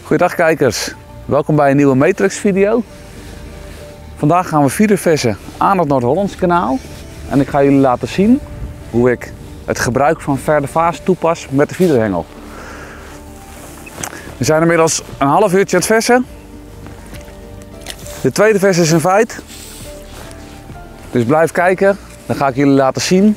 Goedendag kijkers, welkom bij een nieuwe Matrix video. Vandaag gaan we vierdervissen aan het Noord-Hollands kanaal. En ik ga jullie laten zien hoe ik het gebruik van verder vaas toepas met de vierderhengel. We zijn inmiddels een half uurtje aan het vissen. De tweede vis is in feit. Dus blijf kijken, dan ga ik jullie laten zien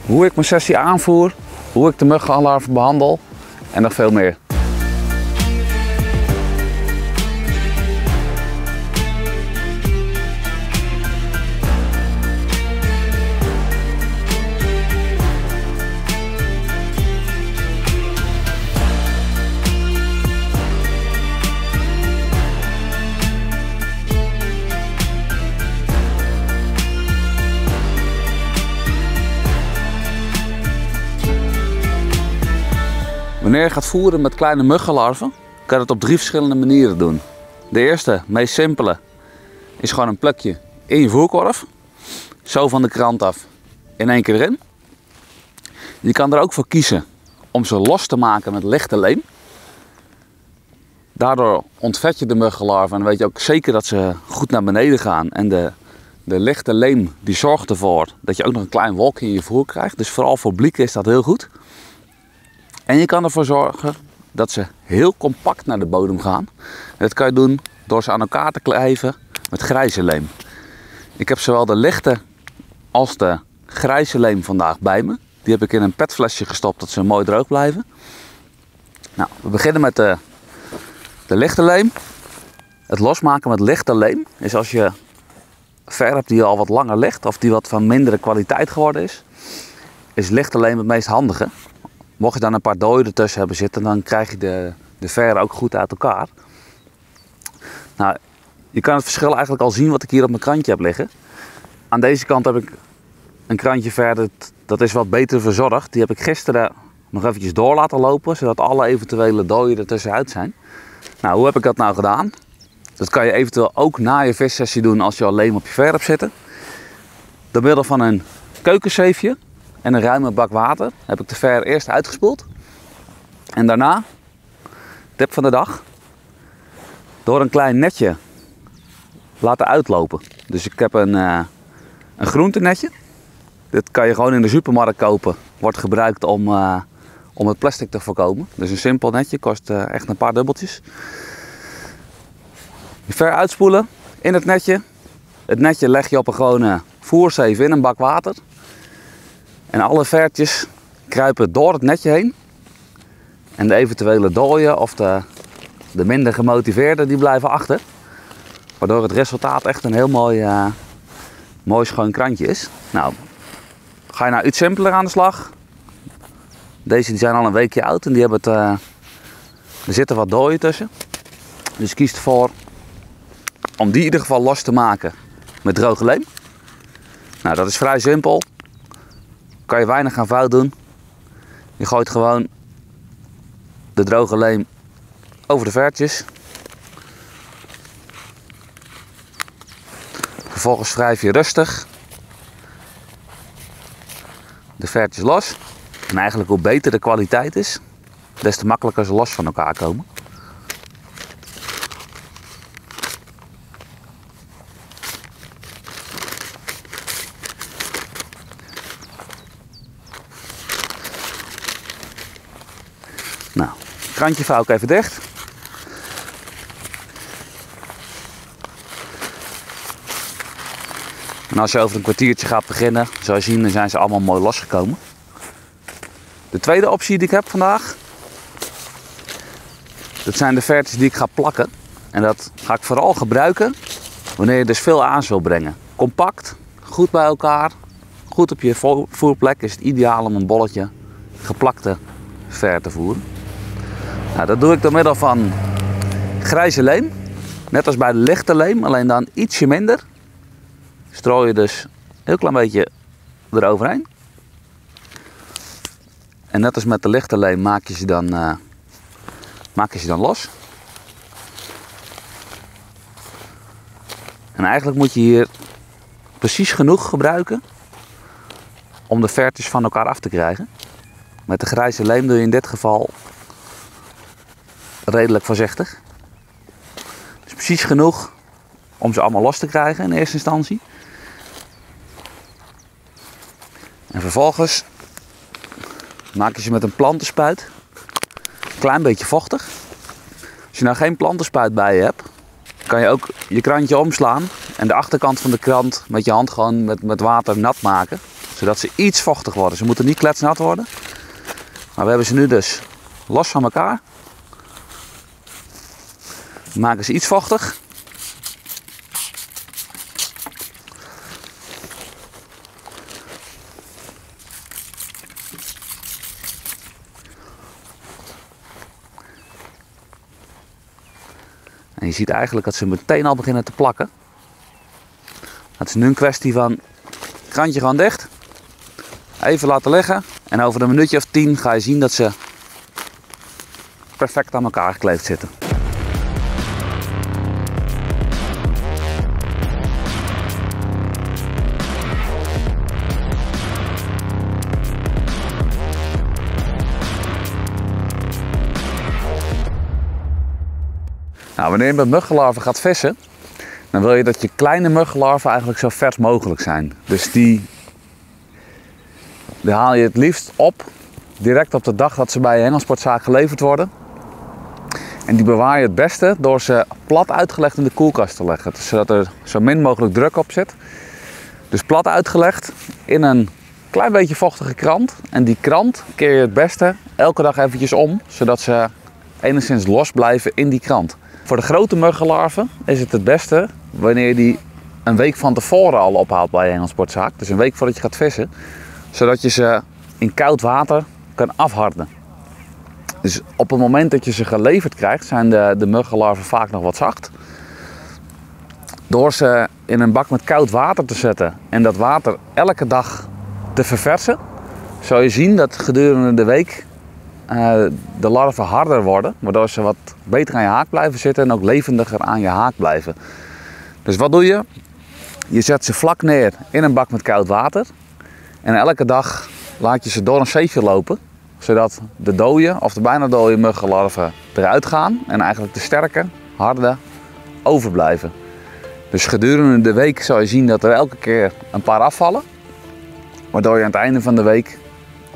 hoe ik mijn sessie aanvoer, hoe ik de muggenlarven behandel en nog veel meer. Wanneer je gaat voeren met kleine muggenlarven, kan je het op 3 verschillende manieren doen. De eerste, meest simpele, is gewoon een plukje in je voerkorf. Zo van de krant af, in één keer erin. Je kan er ook voor kiezen om ze los te maken met lichte leem. Daardoor ontvet je de muggenlarven en dan weet je ook zeker dat ze goed naar beneden gaan. En de lichte leem die zorgt ervoor dat je ook nog een klein wolkje in je voer krijgt. Dus vooral voor blikken is dat heel goed. En je kan ervoor zorgen dat ze heel compact naar de bodem gaan. En dat kan je doen door ze aan elkaar te kleven met grijze leem. Ik heb zowel de lichte als de grijze leem vandaag bij me. Die heb ik in een petflesje gestopt dat ze mooi droog blijven. Nou, we beginnen met de lichte leem. Het losmaken met lichte leem is als je ver hebt die al wat langer ligt of die wat van mindere kwaliteit geworden is lichte leem het meest handige. Mocht je dan een paar dooien ertussen hebben zitten, dan krijg je de ver ook goed uit elkaar. Nou, je kan het verschil eigenlijk al zien wat ik hier op mijn krantje heb liggen. Aan deze kant heb ik een krantje ver, dat is wat beter verzorgd. Die heb ik gisteren nog eventjes door laten lopen, zodat alle eventuele dooien ertussenuit zijn. Nou, hoe heb ik dat nou gedaan? Dat kan je eventueel ook na je vissessie doen als je al leem op je ver hebt zitten. Door middel van een keukenzeefje en een ruime bak water heb ik de ver eerst uitgespoeld. En daarna, tip van de dag, door een klein netje laten uitlopen. Dus ik heb een groentenetje. Dit kan je gewoon in de supermarkt kopen. Wordt gebruikt om het plastic te voorkomen. Dus een simpel netje, kost echt een paar dubbeltjes. Je ver uitspoelen in het netje. Het netje leg je op een gewone voerzeef in een bak water. En alle vertjes kruipen door het netje heen. En de eventuele dooien of de minder gemotiveerde die blijven achter. Waardoor het resultaat echt een heel mooi schoon krantje is. Nou, ga je nou iets simpeler aan de slag. Deze die zijn al een weekje oud en die hebben er zitten wat dooien tussen. Dus kies ervoor om die in ieder geval los te maken met droge leem. Nou, dat is vrij simpel. Kan je weinig aan fout doen. Je gooit gewoon de droge leem over de vertjes. Vervolgens wrijf je rustig de vertjes los. En eigenlijk hoe beter de kwaliteit is, des te makkelijker ze los van elkaar komen. Nou, het krantje vouw ik even dicht. En als je over een kwartiertje gaat beginnen, zal je zien, dan zijn ze allemaal mooi losgekomen. De tweede optie die ik heb vandaag, dat zijn de vertjes die ik ga plakken. En dat ga ik vooral gebruiken wanneer je dus veel aan wil brengen. Compact, goed bij elkaar, goed op je voerplek is het ideaal om een bolletje geplakte ver te voeren. Nou, dat doe ik door middel van grijze leem. Net als bij de lichte leem, alleen dan ietsje minder. Strooi je dus een heel klein beetje eroverheen. En net als met de lichte leem maak je ze dan los. En eigenlijk moet je hier precies genoeg gebruiken om de vertjes van elkaar af te krijgen. Met de grijze leem doe je in dit geval redelijk voorzichtig. Dus precies genoeg om ze allemaal los te krijgen in eerste instantie. En vervolgens maak je ze met een plantenspuit. Een klein beetje vochtig. Als je nou geen plantenspuit bij je hebt, kan je ook je krantje omslaan en de achterkant van de krant met je hand gewoon met water nat maken. Zodat ze iets vochtig worden. Ze moeten niet kletsnat worden. Maar we hebben ze nu dus los van elkaar. We maken ze iets vochtig. En je ziet eigenlijk dat ze meteen al beginnen te plakken. Het is nu een kwestie van krantje gewoon dicht. Even laten liggen. En over een minuutje of 10 ga je zien dat ze perfect aan elkaar gekleefd zitten. Nou, wanneer je met muggenlarven gaat vissen, dan wil je dat je kleine muggenlarven eigenlijk zo vers mogelijk zijn. Dus die haal je het liefst op, direct op de dag dat ze bij je hengelsportzaak geleverd worden. En die bewaar je het beste door ze plat uitgelegd in de koelkast te leggen. Zodat er zo min mogelijk druk op zit. Dus plat uitgelegd in een klein beetje vochtige krant. En die krant keer je het beste elke dag eventjes om, zodat ze enigszins los blijven in die krant. Voor de grote muggenlarven is het beste wanneer je die een week van tevoren al ophaalt bij je hengelsportzaak. Dus een week voordat je gaat vissen. Zodat je ze in koud water kan afharden. Dus op het moment dat je ze geleverd krijgt, zijn de muggenlarven vaak nog wat zacht. Door ze in een bak met koud water te zetten en dat water elke dag te verversen, zal je zien dat gedurende de week de larven harder worden. Waardoor ze wat beter aan je haak blijven zitten en ook levendiger aan je haak blijven. Dus wat doe je? Je zet ze vlak neer in een bak met koud water. En elke dag laat je ze door een zeefje lopen. Zodat de dode of de bijna dode muggenlarven eruit gaan. En eigenlijk de sterke, harde overblijven. Dus gedurende de week zal je zien dat er elke keer een paar afvallen. Waardoor je aan het einde van de week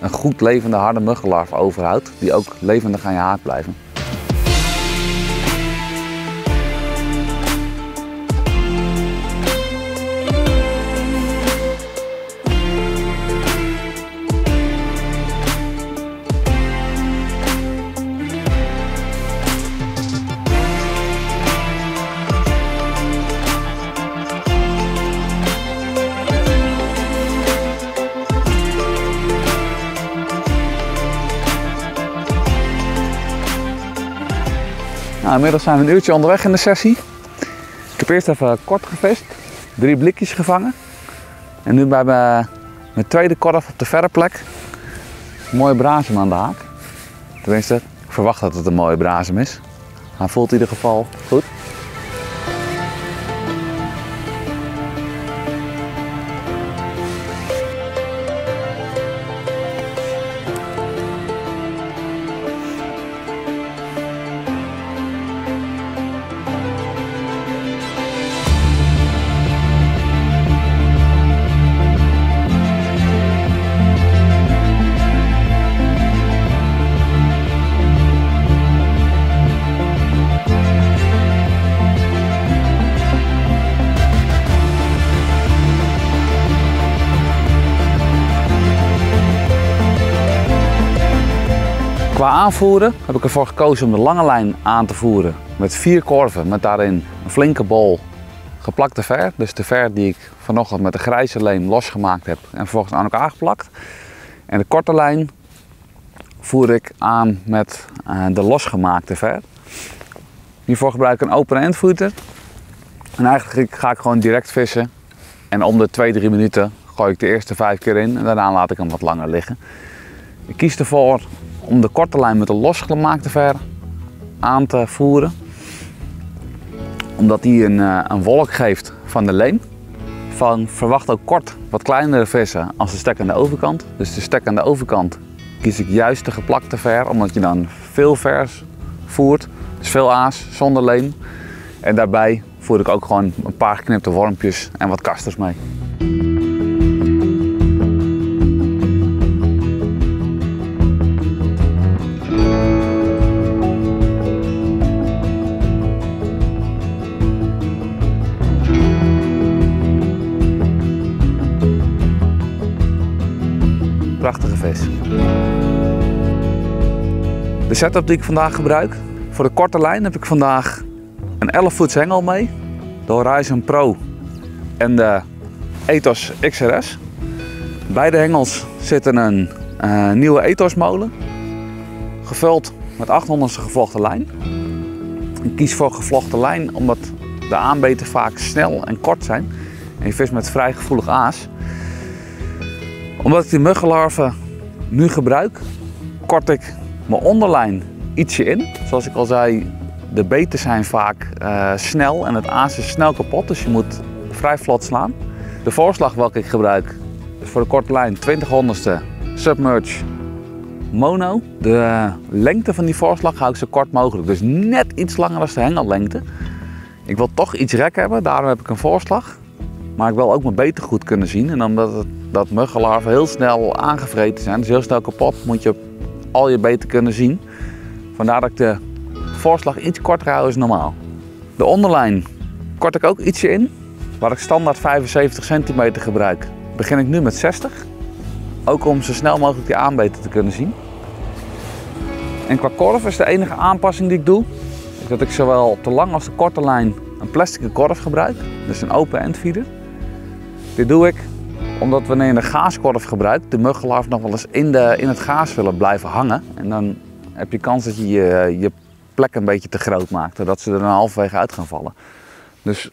een goed levende harde muggenlarve overhoudt. Die ook levendig aan je haak blijven. Nou, inmiddels zijn we een uurtje onderweg in de sessie. Ik heb eerst even kort gevist, 3 blikjes gevangen. En nu bij mijn tweede korf op de verre plek. Een mooie brasem aan de haak. Tenminste, ik verwacht dat het een mooie brasem is. Hij voelt in ieder geval goed. Qua aanvoeren heb ik ervoor gekozen om de lange lijn aan te voeren met 4 korven met daarin een flinke bol geplakte ver. Dus de ver die ik vanochtend met de grijze leem losgemaakt heb en vervolgens aan elkaar geplakt. En de korte lijn voer ik aan met de losgemaakte ver. Hiervoor gebruik ik een open end voeder. En eigenlijk ga ik gewoon direct vissen. En om de 2-3 minuten gooi ik de eerste 5 keer in en daarna laat ik hem wat langer liggen. Ik kies ervoor om de korte lijn met de losgemaakte ver aan te voeren. Omdat die een wolk geeft van de leem. Verwacht ook kort wat kleinere vissen als de stek aan de overkant. Dus de stek aan de overkant kies ik juist de geplakte ver, omdat je dan veel vers voert Dus veel aas, zonder leem. En daarbij voer ik ook gewoon een paar geknipte wormpjes en wat kasters mee. Prachtige vis. De setup die ik vandaag gebruik. Voor de korte lijn heb ik vandaag een 11 voets hengel mee. De Horizon Pro en de Ethos XRS. Bij de hengels zit een nieuwe Ethos molen. Gevuld met 800ste gevlochten lijn. Ik kies voor gevlochten lijn omdat de aanbeten vaak snel en kort zijn. En je vis met vrij gevoelig aas. Omdat ik die muggenlarven nu gebruik, kort ik mijn onderlijn ietsje in. Zoals ik al zei, de beten zijn vaak snel en het aas is snel kapot, dus je moet vrij vlot slaan. De voorslag welke ik gebruik is voor de korte lijn 20/100ste Submerge Mono. De lengte van die voorslag hou ik zo kort mogelijk, dus net iets langer dan de hengellengte. Ik wil toch iets rek hebben, daarom heb ik een voorslag. Maar ik wil ook mijn beten goed kunnen zien en omdat dat muggenlarven heel snel aangevreten zijn, dus heel snel kapot, moet je al je beten kunnen zien. Vandaar dat ik de voorslag iets korter hou als normaal. De onderlijn kort ik ook ietsje in. Waar ik standaard 75 centimeter gebruik, begin ik nu met 60. Ook om zo snel mogelijk die aanbeten te kunnen zien. En qua korf is de enige aanpassing die ik doe, is dat ik zowel op de lange als de korte lijn een plastic korf gebruik. Dus een open end feeder. Dit doe ik omdat wanneer je een gaaskorf gebruikt, de muggenlarven nog wel eens in het gaas willen blijven hangen. En dan heb je kans dat je je plek een beetje te groot maakt, zodat ze er dan halverwege uit gaan vallen. Dus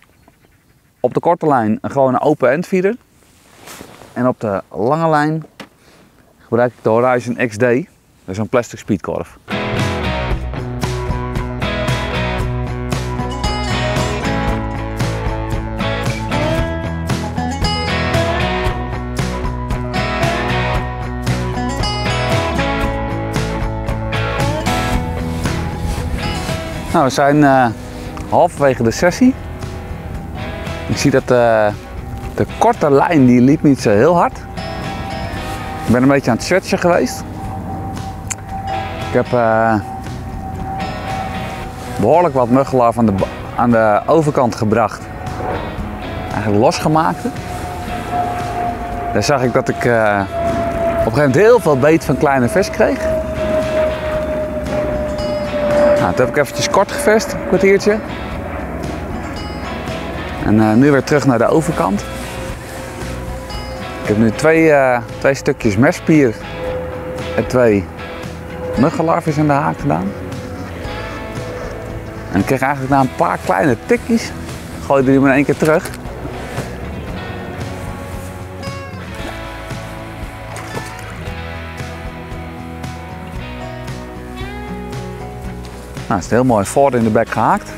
op de korte lijn gewoon een open end feeder. En op de lange lijn gebruik ik de Horizon XD, dat is een plastic speedkorf. Nou, we zijn halverwege de sessie. Ik zie dat de korte lijn die liep niet zo heel hard. Ik ben een beetje aan het stretchen geweest. Ik heb behoorlijk wat muggenlarven aan de overkant gebracht. Eigenlijk losgemaakt. Daar zag ik dat ik op een gegeven moment heel veel beet van kleine vis kreeg. Nou, toen heb ik eventjes kort gevist, een kwartiertje. En nu weer terug naar de overkant. Ik heb nu twee stukjes messpier en 2 muggenlarven in de haak gedaan. En ik kreeg eigenlijk na een paar kleine tikjes, gooide die maar in één keer terug. Nou, het is heel mooi voor in de bek gehaakt.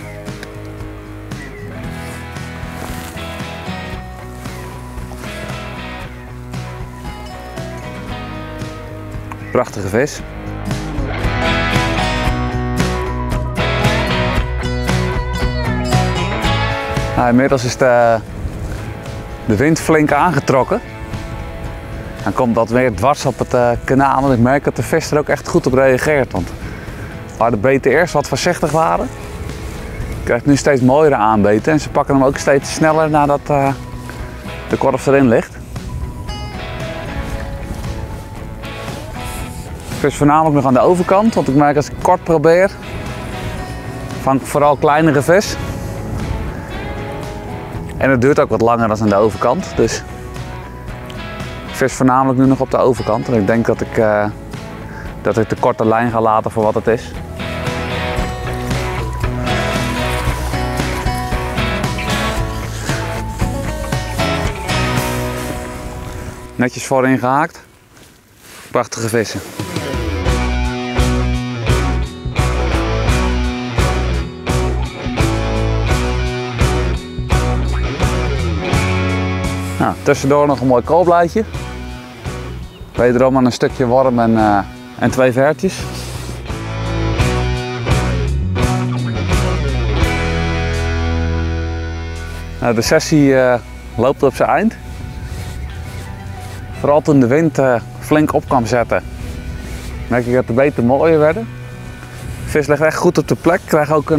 Prachtige vis. Nou, inmiddels is de wind flink aangetrokken. Dan komt dat weer dwars op het kanaal en ik merk dat de vis er ook echt goed op reageert. Want waar de beten eerst wat voorzichtig waren, krijgt nu steeds mooiere aanbeten en ze pakken hem ook steeds sneller nadat de korf erin ligt. Ik vis voornamelijk nog aan de overkant, want ik merk als ik kort probeer, vang ik vooral kleinere vis. En het duurt ook wat langer dan aan de overkant, dus ik vis voornamelijk nu nog op de overkant. En ik denk dat ik de korte lijn ga laten voor wat het is. Netjes voorin gehaakt. Prachtige vissen. Nou, tussendoor nog een mooi koolblaadje. Wederom aan een stukje worm en 2 vertjes. De sessie loopt op zijn eind. Vooral toen de wind flink op kwam zetten, merk ik dat de beten mooier werden. De vis ligt echt goed op de plek. Ik krijg ook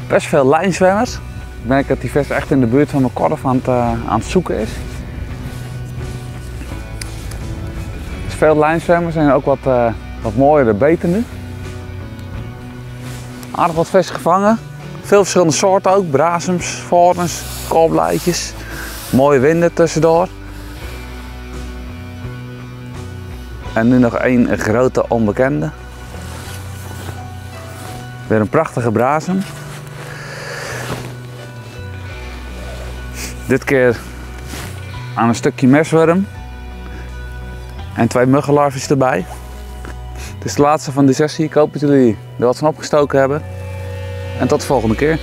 best veel lijnzwemmers. Ik merk dat die vis echt in de buurt van mijn korf aan het zoeken is. Dus veel lijnzwemmers en ook wat mooiere beten nu. Aardig wat vis gevangen. Veel verschillende soorten ook. Brazems, varens, koorblijtjes. Mooie winden tussendoor. En nu nog één grote onbekende. Weer een prachtige brazem. Dit keer aan een stukje mesworm. En 2 muggenlarven erbij. Dit is de laatste van de sessie. Ik hoop dat jullie er wat van opgestoken hebben. En tot de volgende keer.